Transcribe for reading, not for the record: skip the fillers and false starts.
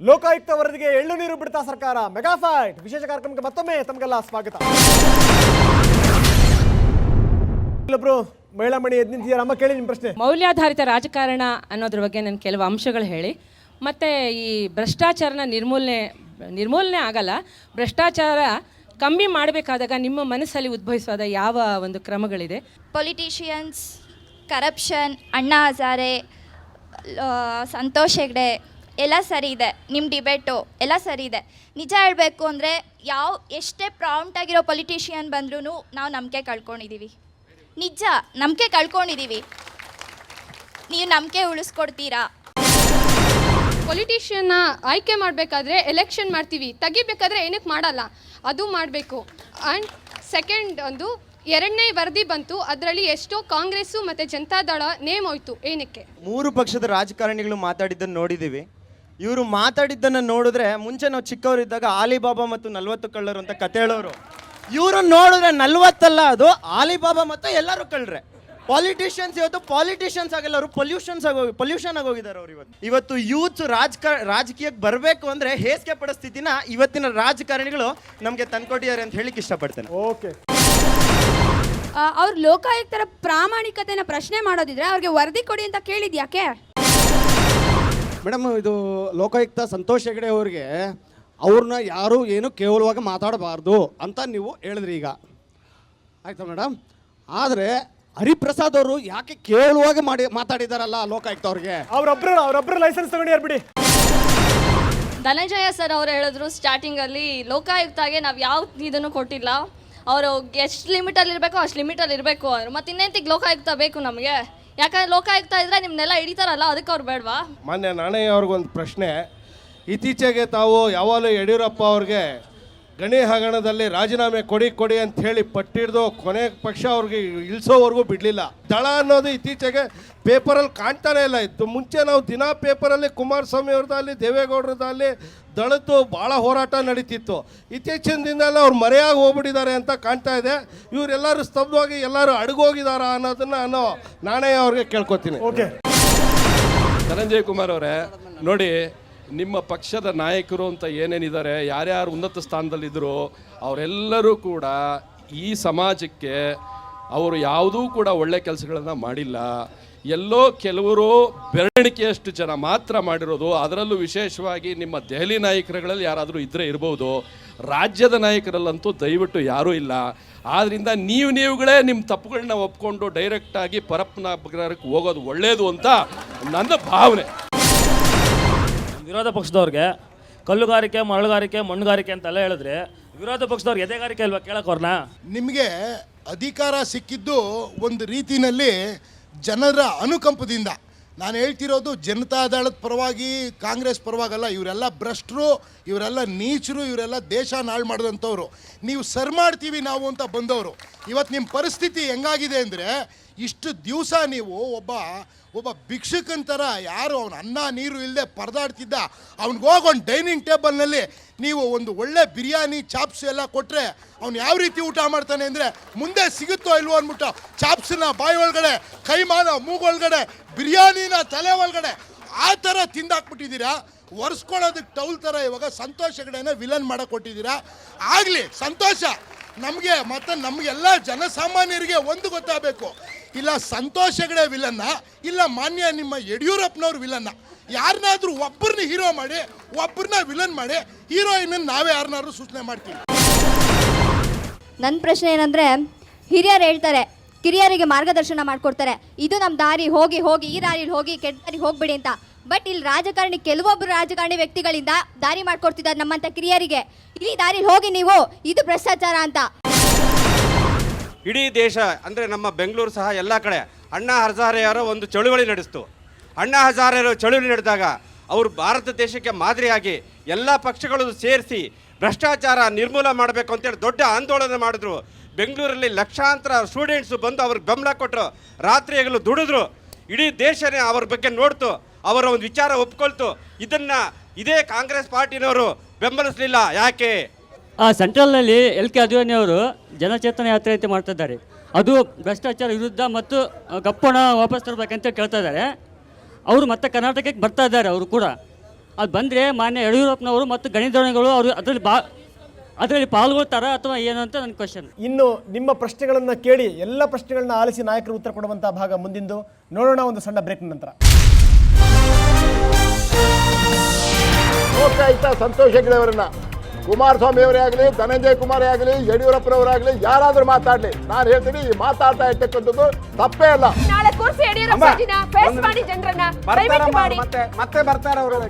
ಲೋಕಾಯುಕ್ತ ವರದಿಗೆ ಎಳ್ಳು ನೀರು ಬಿಡ್ತಾ ಸರ್ಕಾರ, ಮೆಗಾ ಫೈಟ್ ವಿಶೇಷ ಕಾರ್ಯಕ್ರಮಕ್ಕೆ ಮತ್ತೊಮ್ಮೆ ತಮಗೆಲ್ಲ ಸ್ವಾಗತ. ಇಲ್ಲೊಬ್ರು ಮಹಿಳಾ ಮಣಿ ಎದ್ದು ನಿಂತಿದ್ದಾರೆ. ಅಮ್ಮ, ಕೇಳಿ ನಿಮ್ಮ ಪ್ರಶ್ನೆ. ಮೌಲ್ಯಾಧಾರಿತ ರಾಜಕಾರಣ ಅನ್ನೋದ್ರ ಬಗ್ಗೆ ನಾನು ಕೆಲವು ಅಂಶಗಳು ಹೇಳಿ, ಮತ್ತು ಈ ಭ್ರಷ್ಟಾಚಾರನ ನಿರ್ಮೂಲನೆ ಆಗಲ್ಲ, ಭ್ರಷ್ಟಾಚಾರ ಕಮ್ಮಿ ಮಾಡಬೇಕಾದಾಗ ನಿಮ್ಮ ಮನಸ್ಸಲ್ಲಿ ಉದ್ಭವಿಸೋದ ಯಾವ ಒಂದು ಕ್ರಮಗಳಿದೆ? ಪೊಲಿಟಿಷಿಯನ್ಸ್, ಕರಪ್ಷನ್, ಅಣ್ಣಾ ಹಜಾರೆ, ಸಂತೋಷ್ ಹೆಗ್ಡೆ ಎಲ್ಲ ಸರಿ ಇದೆ. ನಿಮ್ಮ ಡಿಬೇಟು ಎಲ್ಲ ಸರಿ ಇದೆ. ನಿಜ ಹೇಳಬೇಕು ಅಂದರೆ ಎಷ್ಟೇ ಪ್ರಾಂಪ್ಟ್ ಆಗಿರೋ ಪೊಲಿಟಿಷಿಯನ್ ಬಂದ್ರೂ ನಾವು ನಂಬಿಕೆ ಕಳ್ಕೊಂಡಿದ್ದೀವಿ. ನಿಜ ನಂಬಿಕೆ ಕಳ್ಕೊಂಡಿದ್ದೀವಿ. ನೀವು ನಂಬಿಕೆ ಉಳಿಸ್ಕೊಡ್ತೀರಾ? ಪೊಲಿಟಿಷಿಯನ್ನ ಆಯ್ಕೆ ಮಾಡಬೇಕಾದ್ರೆ ಎಲೆಕ್ಷನ್ ಮಾಡ್ತೀವಿ, ತೆಗಿಬೇಕಾದ್ರೆ ಏನಕ್ಕೆ ಮಾಡಲ್ಲ, ಅದು ಮಾಡಬೇಕು. ಆ್ಯಂಡ್ ಸೆಕೆಂಡ್ ಒಂದು ಎರಡನೇ ವರದಿ ಬಂತು, ಅದರಲ್ಲಿ ಎಷ್ಟೋ ಕಾಂಗ್ರೆಸ್ಸು ಮತ್ತು ಜನತಾದಳ ನೇಮ್ ಹೋಯ್ತು. ಏನಕ್ಕೆ? ಮೂರು ಪಕ್ಷದ ರಾಜಕಾರಣಿಗಳು ಮಾತಾಡಿದ್ದನ್ನು ನೋಡಿದ್ದೀವಿ. ಇವರು ಮಾತಾಡಿದ್ದನ್ನು ನೋಡಿದ್ರೆ ಮುಂಚೆ ನಾವು ಚಿಕ್ಕವರಿದ್ದಾಗ ಆಲಿಬಾಬಾ ಮತ್ತು 40 ಕಳ್ಳರು ಅಂತ ಕತೆ ಹೇಳೋರು. ಇವರು ನೋಡಿದ್ರೆ 40 ಅಲ್ಲ, ಅದು ಆಲಿಬಾಬಾ ಮತ್ತು ಎಲ್ಲರೂ ಕಳ್ಳರೆ. ಪಾಲಿಟಿಷಿಯನ್ಸ್ ಇವತ್ತು ಪಾಲಿಟಿಷಿಯನ್ಸ್ ಆಗಲ್ಲ, ಅವರು ಪೊಲ್ಯೂಷನ್ ಆಗೋಗಿದ್ದಾರೆ. ಅವರು ಇವತ್ತು ಯೂತ್ಸ್ ರಾಜಕೀಯಕ್ಕೆ ಬರಬೇಕು ಅಂದರೆ ಹೇಸಿಗೆ ಪಡೋ ಸ್ಥಿತಿನ ಇವತ್ತಿನ ರಾಜಕಾರಣಿಗಳು ನಮಗೆ ತಂದ್ಕೊಟ್ಟಿದ್ದಾರೆ ಅಂತ ಹೇಳಿಕ್ಕೆ ಇಷ್ಟಪಡ್ತೇನೆ. ಓಕೆ, ಅವ್ರು ಲೋಕಾಯುಕ್ತರ ಪ್ರಾಮಾಣಿಕತೆನ ಪ್ರಶ್ನೆ ಮಾಡೋದಿದ್ರೆ ಅವ್ರಿಗೆ ವರದಿ ಕೊಡಿ ಅಂತ ಕೇಳಿದ್ ಯಾಕೆ? ಮೇಡಮ್, ಇದು ಲೋಕಾಯುಕ್ತ ಸಂತೋಷ್ ಹೆಗಡೆ ಅವ್ರಿಗೆ ಅವ್ರನ್ನ ಯಾರು ಏನು ಕೇವಲವಾಗಿ ಮಾತಾಡಬಾರ್ದು ಅಂತ ನೀವು ಹೇಳಿದ್ರಿ ಈಗ, ಆಯ್ತಾ ಮೇಡಮ್? ಆದರೆ ಹರಿಪ್ರಸಾದ್ ಅವರು ಯಾಕೆ ಕೇವಲವಾಗಿ ಮಾತಾಡಿದಾರಲ್ಲ ಲೋಕಾಯುಕ್ತ ಅವ್ರಿಗೆ? ಅವರೊಬ್ಬರು ಲೈಸೆನ್ಸ್ ತಗೊಂಡಿದ್ದಾರೆ ಬಿಡಿ. ಧನಂಜಯ ಸರ್ ಅವರು ಹೇಳಿದ್ರು ಸ್ಟಾರ್ಟಿಂಗಲ್ಲಿ ಲೋಕಾಯುಕ್ತಾಗೆ ನಾವು ಯಾವ ಇದನ್ನು ಕೊಟ್ಟಿಲ್ಲ, ಅವರು ಎಷ್ಟು ಲಿಮಿಟಲ್ಲಿ ಇರಬೇಕು ಅಷ್ಟು ಲಿಮಿಟಲ್ಲಿ ಇರಬೇಕು ಅಂದರು. ಮತ್ತು ಇನ್ನೆಂತಿಗೆ ಲೋಕಾಯುಕ್ತ ಬೇಕು ನಮಗೆ? ಯಾಕಂದರೆ ಲೋಕಾಯುಕ್ತ ಇದ್ದರೆ ನಿಮ್ಮನ್ನೆಲ್ಲ ಹಿಡಿತಾರಲ್ಲ, ಅದಕ್ಕೆ ಅವ್ರು ಬೇಡವಾ? ಮಾನ್ಯ ನಾಣಯ್ಯ ಅವ್ರಿಗೊಂದು ಪ್ರಶ್ನೆ. ಇತ್ತೀಚೆಗೆ ತಾವು ಯಾವಾಗಲೂ ಯಡಿಯೂರಪ್ಪ ಅವ್ರಿಗೆ ಗಣಿ ಹಗರಣದಲ್ಲಿ ರಾಜೀನಾಮೆ ಕೊಡಿ ಅಂತ ಹೇಳಿ ಪಟ್ಟಿಡ್ದು ಕೊನೆ ಪಕ್ಷ ಅವ್ರಿಗೆ ಇಳಿಸೋವರೆಗೂ ಬಿಡಲಿಲ್ಲ. ದಳ ಅನ್ನೋದು ಇತ್ತೀಚೆಗೆ ಪೇಪರಲ್ಲಿ ಕಾಣ್ತಾನೆ ಇಲ್ಲ. ಇತ್ತು ಮುಂಚೆ ನಾವು ದಿನಾ ಪೇಪರಲ್ಲಿ ಕುಮಾರಸ್ವಾಮಿ ಅವ್ರದ್ದಾಗಲಿ ದೇವೇಗೌಡರದ್ದಾಗಲಿ ದಳದ್ದು ಭಾಳ ಹೋರಾಟ ನಡೀತಿತ್ತು. ಇತ್ತೀಚಿನ ದಿನದಲ್ಲಿ ಅವ್ರು ಮರೆಯಾಗಿ ಹೋಗ್ಬಿಟ್ಟಿದ್ದಾರೆ ಅಂತ ಕಾಣ್ತಾ ಇದೆ. ಇವರೆಲ್ಲರೂ ಸ್ತಬ್ಧವಾಗಿ ಎಲ್ಲರೂ ಅಡಗೋಗಿದಾರ ಅನ್ನೋದನ್ನು ನಾನು ನಾಣಯ್ಯ ಅವ್ರಿಗೆ ಕೇಳ್ಕೊತೀನಿ. ಓಕೆ, ಧನಂಜಯ ಕುಮಾರ್ ಅವರೇ, ನೋಡಿ, ನಿಮ್ಮ ಪಕ್ಷದ ನಾಯಕರು ಅಂತ ಏನೇನಿದ್ದಾರೆ, ಯಾರ್ಯಾರು ಉನ್ನತ ಸ್ಥಾನದಲ್ಲಿದ್ದರು, ಅವರೆಲ್ಲರೂ ಕೂಡ ಈ ಸಮಾಜಕ್ಕೆ ಅವರು ಯಾವುದೂ ಕೂಡ ಒಳ್ಳೆ ಕೆಲಸಗಳನ್ನು ಮಾಡಿಲ್ಲ. ಎಲ್ಲೋ ಕೆಲವರು ಬೆರಳಿಕೆಯಷ್ಟು ಜನ ಮಾತ್ರ ಮಾಡಿರೋದು. ಅದರಲ್ಲೂ ವಿಶೇಷವಾಗಿ ನಿಮ್ಮ ದೆಹಲಿ ನಾಯಕರುಗಳಲ್ಲಿ ಯಾರಾದರೂ ಇದ್ದರೆ ಇರ್ಬೋದು, ರಾಜ್ಯದ ನಾಯಕರಲ್ಲಂತೂ ದಯವಿಟ್ಟು ಯಾರೂ ಇಲ್ಲ. ಆದ್ದರಿಂದ ನೀವುಗಳೇ ನಿಮ್ಮ ತಪ್ಪುಗಳನ್ನ ಒಪ್ಕೊಂಡು ಡೈರೆಕ್ಟಾಗಿ ಪರಪ್ಪನಗರಕ್ಕೆ ಹೋಗೋದು ಒಳ್ಳೆಯದು ಅಂತ ನನ್ನ ಭಾವನೆ. ವಿರೋಧ ಪಕ್ಷದವ್ರಿಗೆ ಕಲ್ಲುಗಾರಿಕೆ, ಮರಳುಗಾರಿಕೆ, ಮಣ್ಣುಗಾರಿಕೆ ಅಂತೆಲ್ಲ ಹೇಳಿದ್ರೆ ವಿರೋಧ ಪಕ್ಷದವ್ರಿಗೆ ಎದೆಗಾರಿಕೆ ಇಲ್ವಾ ಕೇಳೋಕೋರ್ನ? ನಿಮಗೆ ಅಧಿಕಾರ ಸಿಕ್ಕಿದ್ದು ಒಂದು ರೀತಿಯಲ್ಲಿ ಜನರ ಅನುಕಂಪದಿಂದ. ನಾನು ಹೇಳ್ತಿರೋದು ಜನತಾದಳದ ಪರವಾಗಿ, ಕಾಂಗ್ರೆಸ್ ಪರವಾಗಲ್ಲ. ಇವರೆಲ್ಲ ಭ್ರಷ್ಟರು, ಇವರೆಲ್ಲ ನೀಚರು, ಇವರೆಲ್ಲ ದೇಶ ನಾಳು ಮಾಡಿದಂಥವ್ರು. ನೀವು ಸರ್ ಮಾಡ್ತೀವಿ ನಾವು ಅಂತ ಬಂದವರು. ಇವತ್ತು ನಿಮ್ಮ ಪರಿಸ್ಥಿತಿ ಹೆಂಗಾಗಿದೆ ಅಂದರೆ, ಇಷ್ಟು ದಿವಸ ನೀವು ಒಬ್ಬ ಭಿಕ್ಷುಕನ ಥರ, ಯಾರು ಅವನು ಅನ್ನ ನೀರು ಇಲ್ಲದೆ ಪರದಾಡ್ತಿದ್ದ, ಅವ್ನಿಗೋಗಿ ಒಂದು ಡೈನಿಂಗ್ ಟೇಬಲ್ನಲ್ಲಿ ನೀವು ಒಂದು ಒಳ್ಳೆ ಬಿರಿಯಾನಿ, ಚಾಪ್ಸ್ ಎಲ್ಲ ಕೊಟ್ಟರೆ ಅವ್ನು ಯಾವ ರೀತಿ ಊಟ ಮಾಡ್ತಾನೆ ಅಂದರೆ, ಮುಂದೆ ಸಿಗುತ್ತೋ ಇಲ್ವೋ ಅಂದ್ಬಿಟ್ಟು ಚಾಪ್ಸನ್ನ ಬಾಯಿ ಒಳಗಡೆ, ಕೈಮಾನ ಮೂಗೊಳಗಡೆ, ಬಿರಿಯಾನಿನ ತಲೆ ಒಳಗಡೆ ಆ ಥರ ತಿಂದಾಕ್ಬಿಟ್ಟಿದ್ದೀರಾ. ಒರೆಸ್ಕೊಳ್ಳೋದಕ್ಕೆ ಟೌಲ್ ಥರ ಇವಾಗ ಸಂತೋಷ್ ಹೆಗಡೆನ ವಿಲನ್ ಮಾಡಕ್ಕೆ ಕೊಟ್ಟಿದ್ದೀರಾ. ಆಗಲಿ, ಸಂತೋಷ. ನಮಗೆ ಮತ್ತು ನಮಗೆಲ್ಲ ಜನಸಾಮಾನ್ಯರಿಗೆ ಒಂದು ಗೊತ್ತಾಗಬೇಕು, ಇಲ್ಲ ಸಂತೋಷ್ ಹೆಗಡೆ ವಿಲನ್ನ, ಇಲ್ಲ ಮಾನ್ಯ ನಿಮ್ಮ ಯಡಿಯೂರಪ್ಪನವ್ರು ವಿಲನ್ನ. ಯಾರನ್ನಾದ್ರೂ ಒಬ್ಬರನ್ನ ಹೀರೋ ಮಾಡಿ, ಒಬ್ಬರನ್ನ ವಿಲನ್ ಮಾಡಿ, ಹೀರೋಯಿನನ್ನು ನಾವೇ ಯಾರನ್ನಾದ್ರೂ ಸೂಚನೆ ಮಾಡ್ತೀವಿ. ನನ್ನ ಪ್ರಶ್ನೆ ಏನಂದರೆ, ಹಿರಿಯರು ಹೇಳ್ತಾರೆ ಕಿರಿಯರಿಗೆ ಮಾರ್ಗದರ್ಶನ ಮಾಡಿಕೊಡ್ತಾರೆ, ಇದು ನಮ್ಮ ದಾರಿ, ಹೋಗಿ ಈ ದಾರಿಲಿ ಹೋಗಿ, ಕೆಟ್ಟ ದಾರಿಗೆ ಹೋಗ್ಬಿಡಿ ಅಂತ. ಬಟ್ ಇಲ್ಲಿ ಕೆಲವೊಬ್ಬರು ರಾಜಕಾರಣಿ ವ್ಯಕ್ತಿಗಳಿಂದ ದಾರಿ ಮಾಡ್ಕೊಡ್ತಿದ್ದಾರೆ ನಮ್ಮಂಥ ಕಿರಿಯರಿಗೆ, ಈ ದಾರಿಲಿ ಹೋಗಿ ನೀವು, ಇದು ಭ್ರಷ್ಟಾಚಾರ ಅಂತ. ಇಡೀ ದೇಶ ಅಂದರೆ ನಮ್ಮ ಬೆಂಗಳೂರು ಸಹ ಎಲ್ಲ ಕಡೆ ಅಣ್ಣಾ ಹಜಾರೆಯವರ ಒಂದು ಚಳುವಳಿ ನಡೆಸ್ತು. ಅಣ್ಣಾ ಹಜಾರೆಯವರು ಚಳುವಳಿ ನಡೆದಾಗ ಅವರು ಭಾರತ ದೇಶಕ್ಕೆ ಮಾದರಿಯಾಗಿ ಎಲ್ಲ ಪಕ್ಷಗಳು ಸೇರಿಸಿ ಭ್ರಷ್ಟಾಚಾರ ನಿರ್ಮೂಲ ಮಾಡಬೇಕು ಅಂತೇಳಿ ದೊಡ್ಡ ಆಂದೋಲನ ಮಾಡಿದ್ರು. ಬೆಂಗಳೂರಲ್ಲಿ ಲಕ್ಷಾಂತರ ಸ್ಟೂಡೆಂಟ್ಸು ಬಂದು ಅವ್ರಿಗೆ ಬೆಂಬಲ ಕೊಟ್ಟರು, ರಾತ್ರಿ ಹಗಲು ದುಡಿದ್ರು. ಇಡೀ ದೇಶನೇ ಅವ್ರ ಬಗ್ಗೆ ನೋಡ್ತು, ಅವರ ಒಂದು ವಿಚಾರ ಒಪ್ಕೊಳ್ತು. ಇದನ್ನು ಇದೇ ಕಾಂಗ್ರೆಸ್ ಪಾರ್ಟಿನವರು ಬೆಂಬಲಿಸಲಿಲ್ಲ. ಯಾಕೆ? ಸೆಂಟ್ರಲ್ನಲ್ಲಿ LK ಅದ್ವಾನಿ ಅವರು ಜನಚೇತನ ಯಾತ್ರೆ ಅಂತ ಮಾಡ್ತಾ ಇದ್ದಾರೆ. ಅದು ಭ್ರಷ್ಟಾಚಾರ ವಿರುದ್ಧ ಮತ್ತು ಕಪ್ಪಣ ವಾಪಸ್ ತರಬೇಕಂತ ಕೇಳ್ತಾ ಇದ್ದಾರೆ. ಅವರು ಮತ್ತೆ ಕರ್ನಾಟಕಕ್ಕೆ ಬರ್ತಾ ಇದ್ದಾರೆ ಅವರು ಕೂಡ. ಅದು ಬಂದರೆ ಮಾನ್ಯ ಯಡಿಯೂರಪ್ಪನವರು ಮತ್ತು ಗಣಿಧಣಿಗಳು ಅವರು ಅದರಲ್ಲಿ ಪಾಲ್ಗೊಳ್ತಾರಾ ಅಥವಾ ಏನು ಅಂತ ನನ್ನ ಕ್ವಶನ್. ಇನ್ನು ನಿಮ್ಮ ಪ್ರಶ್ನೆಗಳನ್ನು ಕೇಳಿ ಎಲ್ಲ ಪ್ರಶ್ನೆಗಳನ್ನ ಆಲಿಸಿ ನಾಯಕರು ಉತ್ತರ ಕೊಡುವಂತಹ ಭಾಗ ಮುಂದಿಂದು. ನೋಡೋಣ ಒಂದು ಸಣ್ಣ ಬ್ರೇಕ್ ನಂತರ. ಲೋಕಾಯುಕ್ತ ಸಂತೋಷ್ ಹೆಗ್ಡೆ ಅವರನ್ನ ಕುಮಾರಸ್ವಾಮಿ ಅವರೇ ಆಗಲಿ, ಧನಂಜಯ ಕುಮಾರೇ ಆಗಲಿ, ಯಡಿಯೂರಪ್ಪನವರಾಗಲಿ ಯಾರಾದರೂ ಮಾತಾಡಲಿ, ನಾನು ಹೇಳ್ತೀನಿ ಈ ಮಾತಾಡ್ತಾ ಇರ್ತಕ್ಕಂಥದ್ದು ತಪ್ಪೇ ಅಲ್ಲ. ಮತ್ತೆ ಬರ್ತಾರೆ ಅವರು.